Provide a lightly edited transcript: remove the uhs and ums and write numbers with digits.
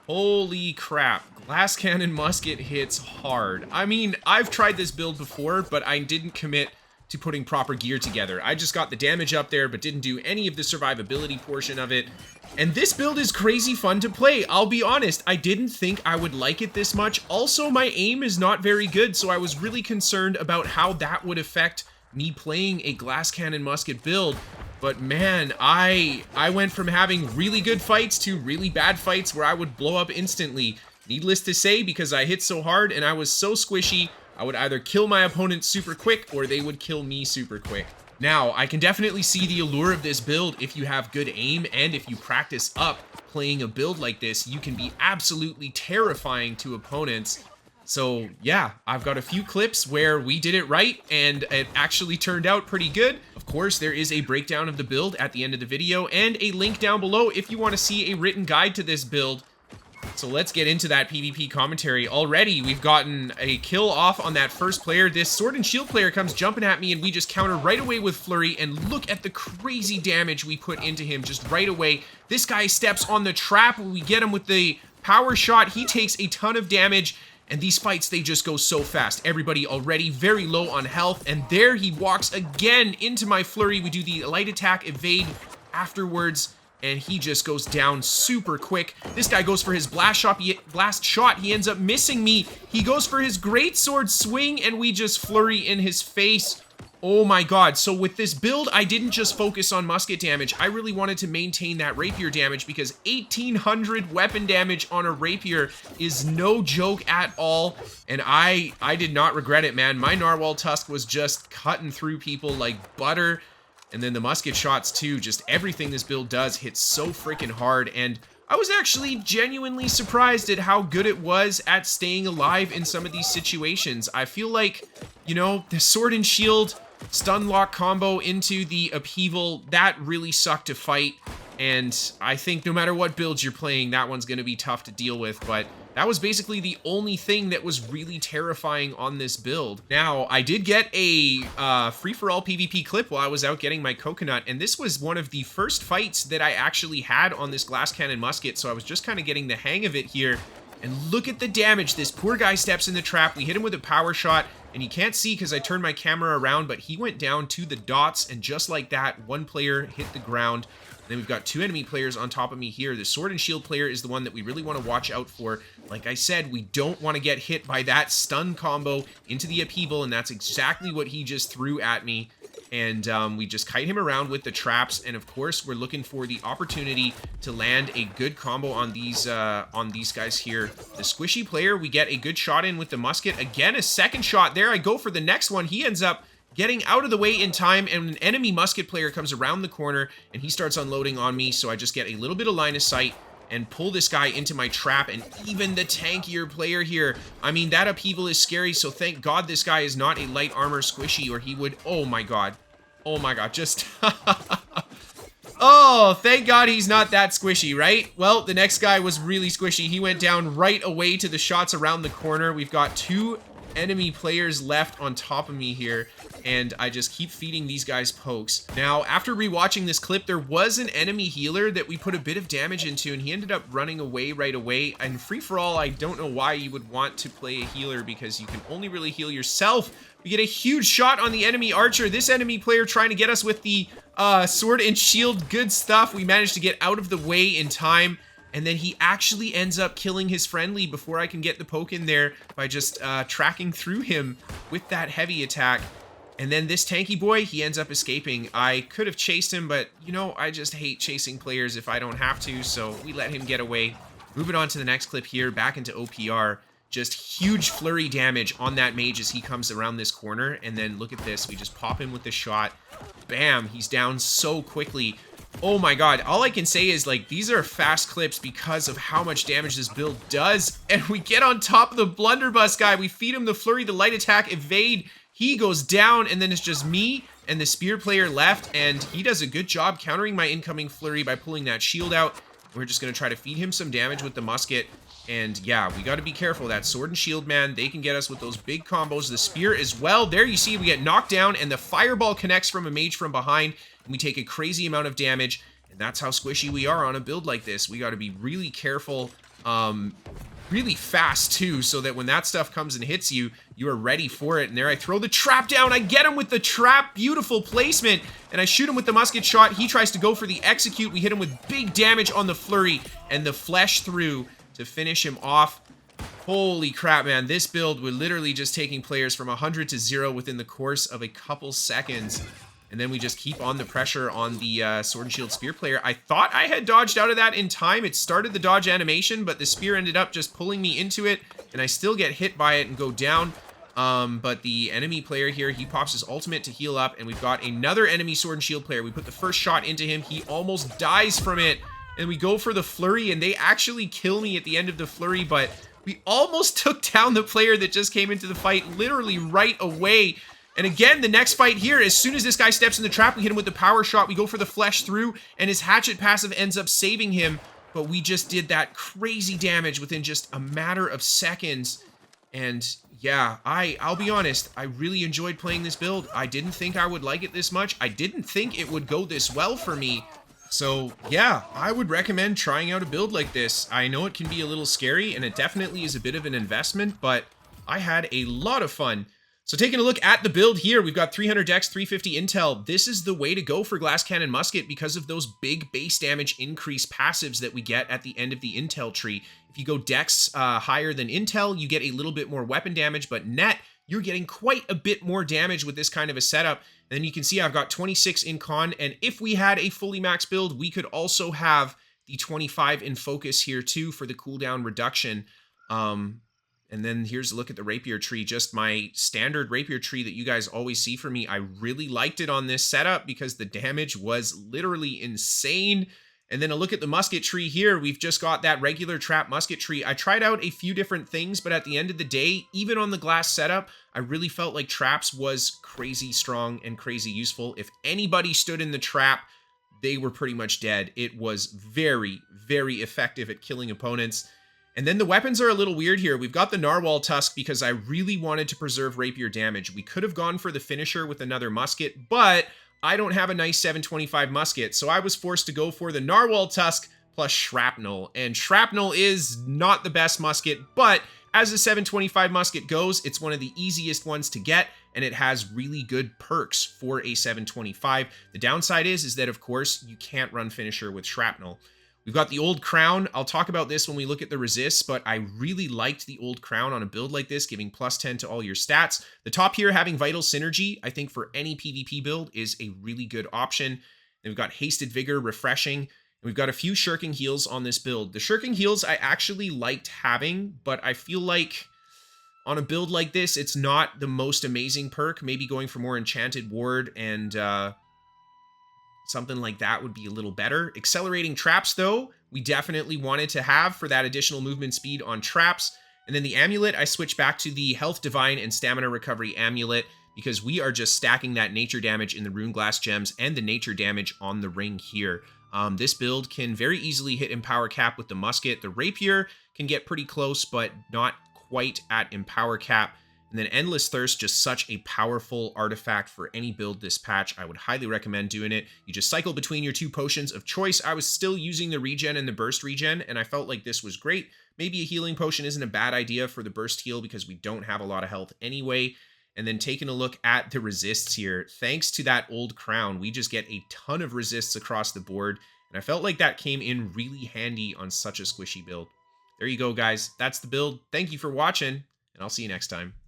Holy crap. Glass Cannon Musket hits hard. I mean, I've tried this build before, but I didn't commit to putting proper gear together. I just got the damage up there, but didn't do any of the survivability portion of it. And this build is crazy fun to play. I'll be honest, I didn't think I would like it this much. Also, my aim is not very good, so I was really concerned about how that would affect me playing a Glass Cannon Musket build. But man, I went from having really good fights to really bad fights where I would blow up instantly. Needless to say, because I hit so hard and I was so squishy, I would either kill my opponent super quick or they would kill me super quick. Now, I can definitely see the allure of this build if you have good aim and if you practice up playing a build like this. You can be absolutely terrifying to opponents. So yeah, I've got a few clips where we did it right and it actually turned out pretty good. Of course, there is a breakdown of the build at the end of the video and a link down below if you want to see a written guide to this build. So let's get into that PvP commentary. Already, we've gotten a kill off on that first player. This sword and shield player comes jumping at me and we just counter right away with flurry, and look at the crazy damage we put into him just right away. This guy steps on the trap. We get him with the power shot. He takes a ton of damage. And these fights, they just go so fast. Everybody already very low on health. And there he walks again into my flurry. We do the light attack evade afterwards. And he just goes down super quick. This guy goes for his blast shot. He ends up missing me. He goes for his greatsword swing. And we just flurry in his face. Oh my god. So with this build, I didn't just focus on musket damage. I really wanted to maintain that rapier damage because 1800 weapon damage on a rapier is no joke at all. And I did not regret it, man. My narwhal tusk was just cutting through people like butter. And then the musket shots too. Just everything this build does hits so freaking hard. And I was actually genuinely surprised at how good it was at staying alive in some of these situations. I feel like, you know, the sword and shield stun lock combo into the upheaval, that really sucked to fight. And I think no matter what builds you're playing, that one's going to be tough to deal with. But that was basically the only thing that was really terrifying on this build. Now, I did get a free-for-all PvP clip while I was out getting my coconut, and this was one of the first fights that I actually had on this Glass Cannon Musket, so I was just kind of getting the hang of it here. And look at the damage. This poor guy steps in the trap. We hit him with a power shot, and you can't see because I turned my camera around, but he went down to the dots, and just like that, one player hit the ground. And then we've got two enemy players on top of me here. The sword and shield player is the one that we really want to watch out for. Like I said, we don't want to get hit by that stun combo into the upheaval, and that's exactly what he just threw at me. And we just kite him around with the traps, and of course we're looking for the opportunity to land a good combo on these guys here. The squishy player, we get a good shot in with the musket. Again, a second shot there. I go for the next one. He ends up getting out of the way in time, and an enemy musket player comes around the corner and he starts unloading on me, so I just get a little bit of line of sight and pull this guy into my trap. And even the tankier player here, I mean, that upheaval is scary, so thank God this guy is not a light armor squishy, or he would, oh my god, just oh, thank God he's not that squishy, right? Well, the next guy was really squishy. He went down right away to the shots around the corner. We've got two enemy players left on top of me here, and I just keep feeding these guys pokes. Now, after rewatching this clip, there was an enemy healer that we put a bit of damage into, and he ended up running away right away. And free-for-all, I don't know why you would want to play a healer, because you can only really heal yourself. We get a huge shot on the enemy archer. This enemy player trying to get us with the sword and shield. Good stuff. We managed to get out of the way in time. And then he actually ends up killing his friendly before I can get the poke in there by just tracking through him with that heavy attack. And then this tanky boy, he ends up escaping. I could have chased him, but, you know, I just hate chasing players if I don't have to, so we let him get away. Moving on to the next clip here, back into OPR. Just huge flurry damage on that mage as he comes around this corner. And then look at this, we just pop him with the shot. Bam, he's down so quickly. Oh my god, all I can say is, like, these are fast clips because of how much damage this build does. And we get on top of the blunderbuss guy. We feed him the flurry, the light attack, evade. He goes down, and then it's just me and the spear player left. And he does a good job countering my incoming flurry by pulling that shield out. We're just going to try to feed him some damage with the musket. And yeah, we got to be careful. That sword and shield, man, they can get us with those big combos. The spear as well. There you see we get knocked down, and the fireball connects from a mage from behind, and we take a crazy amount of damage. And that's how squishy we are on a build like this. We got to be really careful really fast too, so that when that stuff comes and hits you, you are ready for it. And there I throw the trap down. I get him with the trap. Beautiful placement. And I shoot him with the musket shot. He tries to go for the execute. We hit him with big damage on the flurry and the flesh through to finish him off. Holy crap, man. This build was literally just taking players from 100 to 0 within the course of a couple seconds. And then we just keep on the pressure on the Sword and Shield Spear player. I thought I had dodged out of that in time. It started the dodge animation, but the spear ended up just pulling me into it, and I still get hit by it and go down. But the enemy player here, he pops his ultimate to heal up, and we've got another enemy Sword and Shield player. We put the first shot into him. He almost dies from it, and we go for the flurry, and they actually kill me at the end of the flurry, but we almost took down the player that just came into the fight literally right away. And again, the next fight here, as soon as this guy steps in the trap, we hit him with the power shot, we go for the flesh through, and his hatchet passive ends up saving him. But we just did that crazy damage within just a matter of seconds. And yeah, I'll be honest, I really enjoyed playing this build. I didn't think I would like it this much. I didn't think it would go this well for me. So yeah, I would recommend trying out a build like this. I know it can be a little scary, and it definitely is a bit of an investment, but I had a lot of fun. So taking a look at the build here, we've got 300 dex, 350 intel. This is the way to go for Glass Cannon Musket because of those big base damage increase passives that we get at the end of the intel tree. If you go dex higher than intel, you get a little bit more weapon damage, but net, you're getting quite a bit more damage with this kind of a setup. And then you can see I've got 26 in con, and if we had a fully max build, we could also have the 25 in focus here too for the cooldown reduction. And then here's a look at the Rapier tree, just my standard Rapier tree that you guys always see from me. I really liked it on this setup because the damage was literally insane. And then a look at the musket tree here. We've just got that regular trap musket tree. I tried out a few different things, but at the end of the day, even on the glass setup, I really felt like traps was crazy strong and crazy useful. If anybody stood in the trap, they were pretty much dead. It was very, very effective at killing opponents. And then the weapons are a little weird here. We've got the Narwhal Tusk because I really wanted to preserve Rapier damage. We could have gone for the finisher with another musket, but I don't have a nice 725 musket, so I was forced to go for the Narwhal Tusk plus Shrapnel. And Shrapnel is not the best musket, but as a 725 musket goes, it's one of the easiest ones to get, and it has really good perks for a 725. The downside is that, of course, you can't run finisher with Shrapnel. We've got the Old Crown. I'll talk about this when we look at the resists, but I really liked the Old Crown on a build like this, giving plus 10 to all your stats. The top here having Vital Synergy, I think for any PvP build is a really good option. Then we've got Hasted Vigor, Refreshing, and we've got a few Shirking Heals on this build. The Shirking Heals I actually liked having, but I feel like on a build like this, it's not the most amazing perk. Maybe going for more Enchanted Ward and something like that would be a little better. Accelerating Traps, though, we definitely wanted to have for that additional movement speed on traps. And then the Amulet, I switched back to the Health Divine and Stamina Recovery Amulet because we are just stacking that nature damage in the Rune Glass Gems and the nature damage on the ring here. This build can very easily hit Empower Cap with the Musket. The Rapier can get pretty close, but not quite at Empower Cap. And then Endless Thirst, just such a powerful artifact for any build this patch. I would highly recommend doing it. You just cycle between your two potions of choice. I was still using the regen and the burst regen, and I felt like this was great. Maybe a healing potion isn't a bad idea for the burst heal because we don't have a lot of health anyway. And then taking a look at the resists here, thanks to that Old Crown, we just get a ton of resists across the board. And I felt like that came in really handy on such a squishy build. There you go, guys. That's the build. Thank you for watching, and I'll see you next time.